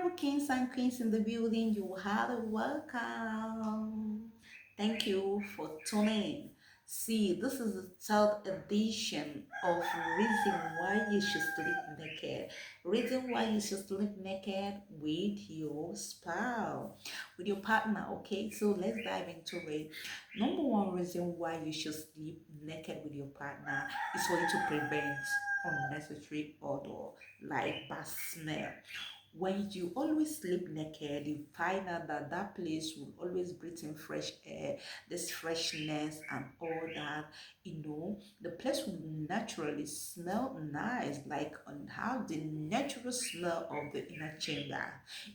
beautiful kings and queens in the building. You are welcome. Thank you for tuning in. See, this is the third edition of Reason Why You Should Sleep Naked. Reason why you should sleep naked with your spouse, with your partner. Okay, so let's dive into it. Number one reason why you should sleep naked with your partner is for you to prevent unnecessary odor like bad smell. When you always sleep naked, you find out that that place will always breathe in fresh air, this freshness and all that. The place will naturally smell nice, like on how the natural smell of the inner chamber.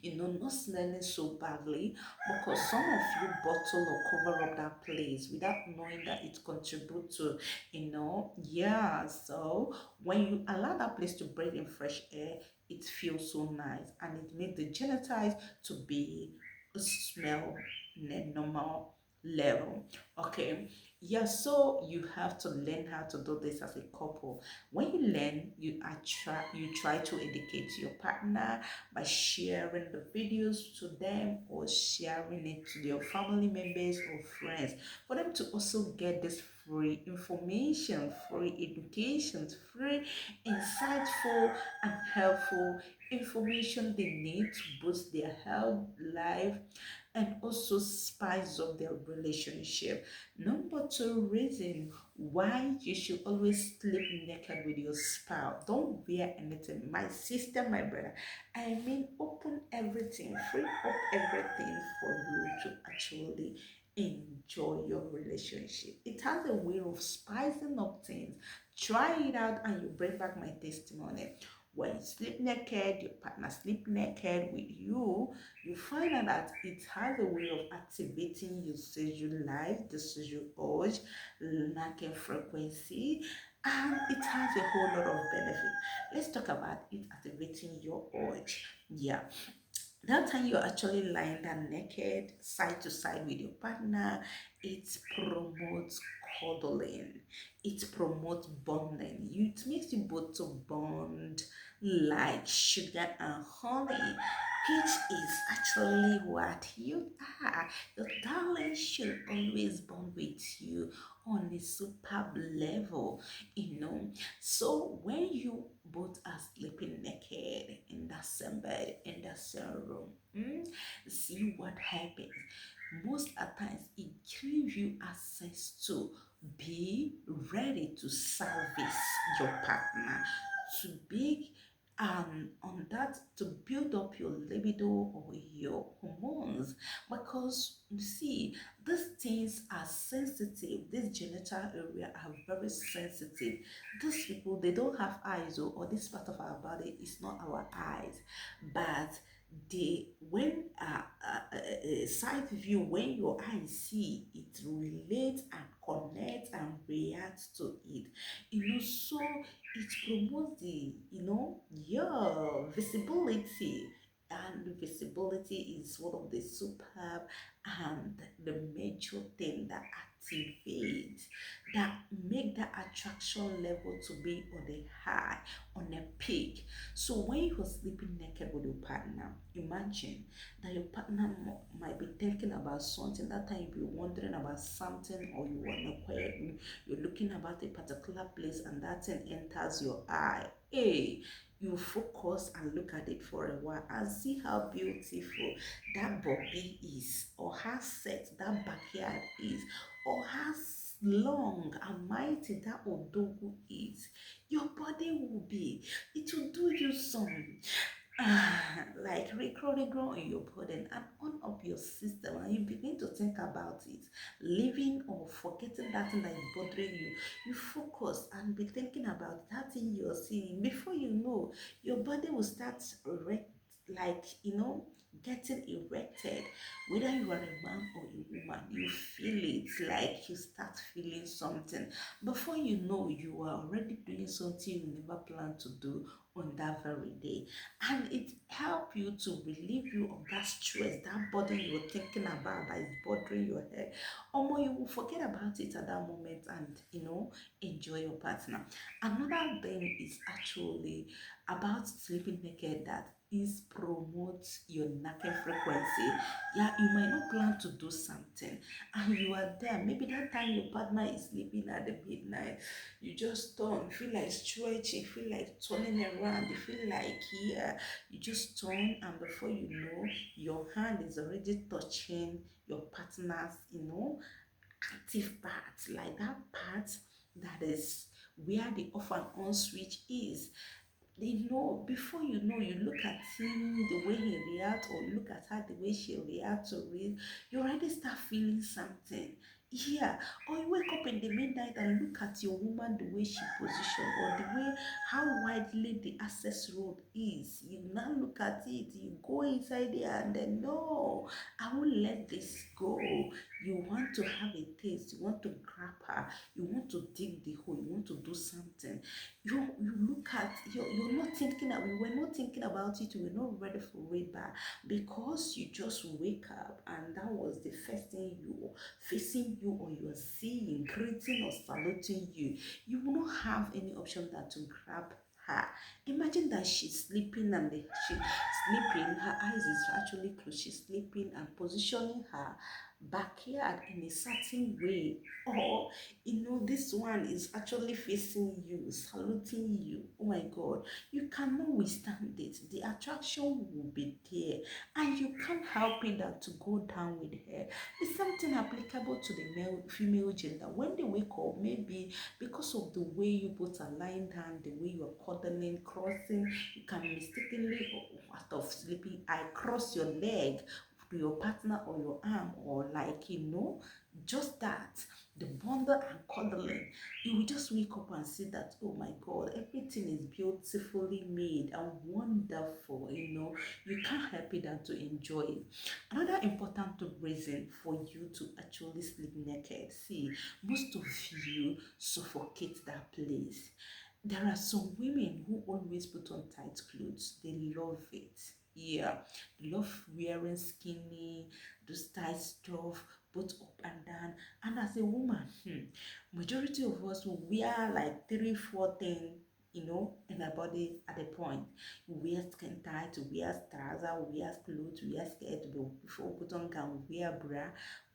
Not smelling so badly because some of you bottle or cover up that place without knowing that it contributes to, yeah. So when you allow that place to breathe in fresh air, it feels so nice and it makes the genitals to be smell in a normal level. Okay, yeah, so you have to learn how to do this as a couple. When you learn, you try to educate your partner by sharing the videos to them or sharing it to your family members or friends for them to also get this free information, free education, free insightful and helpful information they need to boost their health, life, and also spice up their relationship. Number two reason why you should always sleep naked with your spouse. Don't wear anything. My sister, my brother, I mean, open everything, free up everything for you to actually enjoy your relationship. It has a way of spicing up things. Try it out and you bring back my testimony. When you sleep naked, your partner sleep naked with you, you find out that it has a way of activating your sexual life, the sexual urge, lacking frequency, and it has a whole lot of benefit. Let's talk about it activating your urge. Yeah, that time you're actually lying down naked, side to side with your partner, it promotes cuddling, it promotes bonding. It makes you both to bond like sugar and honey, which is actually what you are. Your darling should always bond with you on a superb level, so when you both are sleeping naked in that same bed, in that same room, see what happens. Most at times, it gives you access to be ready to service your partner, to be on that to build up your libido or your hormones, because you see these things are sensitive. This genital area are very sensitive. These people, they don't have eyes, or this part of our body is not our eyes, but they when side view, when your eyes see it, relates and connects and reacts to it, so it promotes the your visibility, and visibility is one of the superb and the major thing that activates, that make that attraction level to be on a high, on a peak. So when you're sleeping naked with your partner, imagine that your partner might be thinking about something. That time you'll be wondering about something, or you want to quiet, you're looking about a particular place and that thing enters your eye. Hey, you focus and look at it for a while and see how beautiful that body is, or how set that backyard is, or how long and mighty that odogu is. Your body will be, it will do you some like recurring in your body and on up your system, and you begin to think about it, living or forgetting that thing that is bothering you. You focus and be thinking about that thing you're seeing. Before you know, your body will start erect, like getting erected. Whether you are a man or a woman, you feel it, like you start feeling something. Before you know, you are already doing something you never planned to do on that very day, and it help you to relieve you of that stress, that burden you're thinking about that is bothering your head. Or you will forget about it at that moment and enjoy your partner. Another thing is actually about sleeping naked, that is promote your knacking frequency. Yeah, you might not plan to do something and you are there. Maybe that time your partner is sleeping at the midnight. You just turn, feel like stretching, feel like turning around, you feel like yeah, you just turn and before you know, your hand is already touching your partner's, active part, like that part that is where the off and on switch is. Before you know, you look at him the way he reacts, or look at her the way she reacts to it, you already start feeling something. Yeah, or you wake up in the midnight and look at your woman the way she positioned, or the way how widely the access road is. You now look at it, you go inside there, and then no, I won't let this go. You want to have a taste, you want to grab her, you want to dig the hole, you want to do something. You look at you're not thinking that we were not thinking about it, we were not ready for it back because you just wake up and that was the first thing you facing you or you are seeing, greeting or saluting you. You will not have any option than to grab her. Imagine that she's sleeping and she's sleeping, her eyes is actually closed, she's sleeping and positioning her backyard in a certain way, or this one is actually facing you, saluting you. Oh my God, you cannot withstand it. The attraction will be there, and you can't help it than to go down with her. It's something applicable to the male, female gender. When they wake up, maybe because of the way you both are lying down, the way you are cuddling, crossing, you can mistakenly, out of sleeping, I cross your leg to your partner or your arm, or like just that, the bundle and cuddling, you will just wake up and see that, oh my God, everything is beautifully made and wonderful. You can't help it than to enjoy it. Another important reason for you to actually sleep naked, see, most of you suffocate that place. There are some women who always put on tight clothes. They love it. Yeah, they love wearing skinny, those tight stuff, both up and down. And as a woman, majority of us will wear like three, four things, in our body at a point. We wear skin tight, we wear trouser, we wear clothes, we wear skirt, before we put on gown, we wear bra,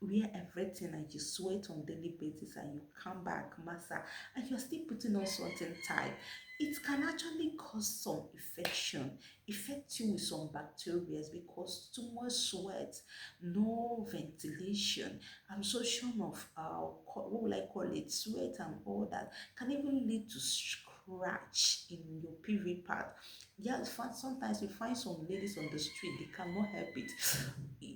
we wear everything, and you sweat on daily basis, and you come back, massa, and you're still putting on something tight. It can actually cause some infection, affect you with some bacteria because too much sweat, no ventilation, absorption of what will I call it, sweat and all that can even lead to scratch in your PV part. Yeah, sometimes we find some ladies on the street, they cannot help it.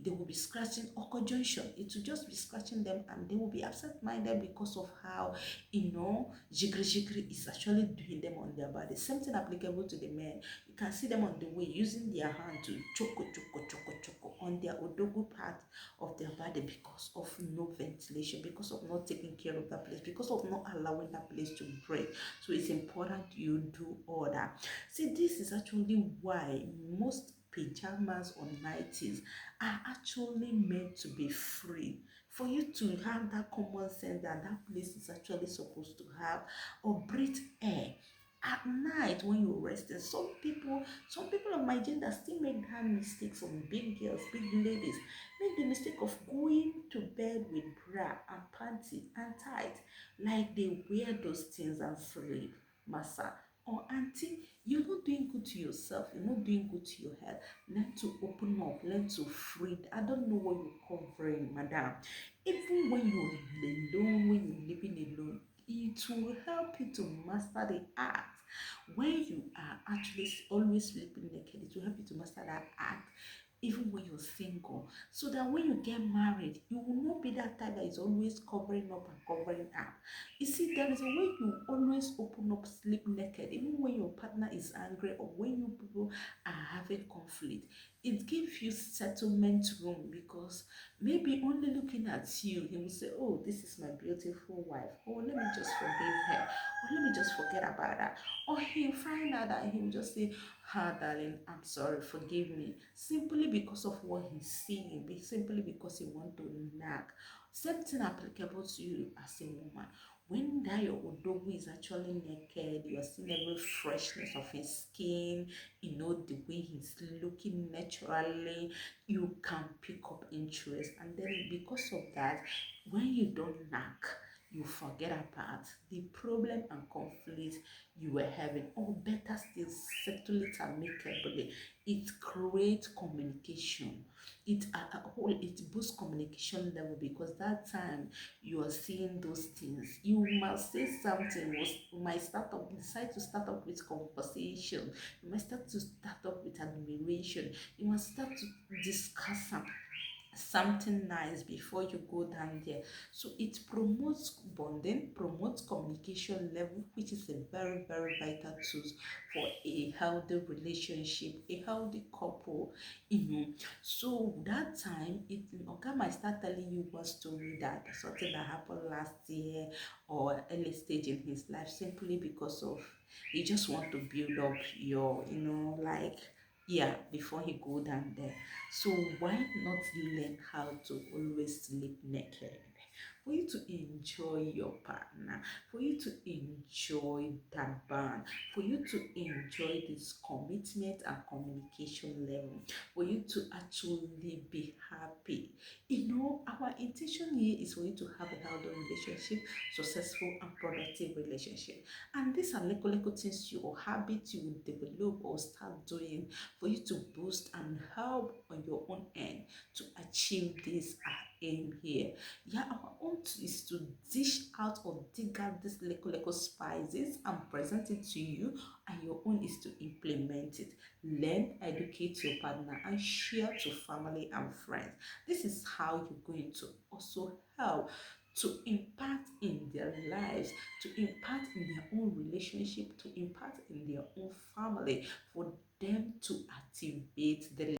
They will be scratching Oko Junction. It will just be scratching them and they will be absent-minded because of how, jigri jigri is actually doing them on their body. Same thing applicable to the men. You can see them on the way using their hand to choco choco choco choco on their odogo part of their body because of no ventilation, because of not taking care of that place, because of not allowing that place to breathe. So it's important you do all that. See, this is actually why most pajamas or nighties are actually meant to be free, for you to have that common sense that that place is actually supposed to have or breathe air at night when you're resting. Some people of my gender still make that mistake. Some big girls, big ladies make the mistake of going to bed with bra and panty and tight, like they wear those things and sleep. Massa or auntie, you're not doing good to yourself, you're not doing good to your health. Learn to open up, learn to free. I don't know what you're covering, madam. Even when you're alone, when you're living alone, it will help you to master the art. When you are actually always sleeping naked, it will help you to master that art even when you're single, so that when you get married, you will not be that type that is always covering up and covering up. You see, there is a way you always open up, sleep naked, even when your partner is angry or when you people are having conflict. It gives you settlement room because maybe only looking at you, he will say, oh, this is my beautiful wife. Oh, let me just forgive her. Or let me just forget about that. Or he'll find out that he will just say, ah, darling, I'm sorry, forgive me. Simply because of what he's seeing, simply because he wants to nag. Same thing applicable to you as a woman. When that your odogu is actually naked, you are seeing every freshness of his skin, the way he's looking naturally, you can pick up interest. And then because of that, when you don't knock, you forget about the problem and conflict you were having, or better still, settle it amicably. It creates communication. It boosts communication level, because that time you are seeing those things, you must say something. You might decide to start up with conversation, you might start to start up with admiration, you must start to discuss something nice before you go down there. So it promotes bonding, promotes communication level, which is a very, very vital tool for a healthy relationship, a healthy couple. So that time, Oga might start telling you one story, that something that happened last year or early stage in his life, simply because of he just want to build up your, like, yeah, before he go down there. So why not learn how to always sleep naked? For you to enjoy your partner, for you to enjoy that bond, for you to enjoy this commitment and communication level, for you to actually be happy. Our intention here is for you to have a healthy relationship, successful and productive relationship. And these are little things, your habits you will develop or start doing for you to boost and help on your own end to achieve this aim here. Yeah, our own is to dish out or dig out these little spices and present it to you, and your own is to implement it. Learn, educate your partner, and share to family and friends. This is how you're going to also help to impact in their lives, to impact in their own relationship, to impact in their own family, for them to activate the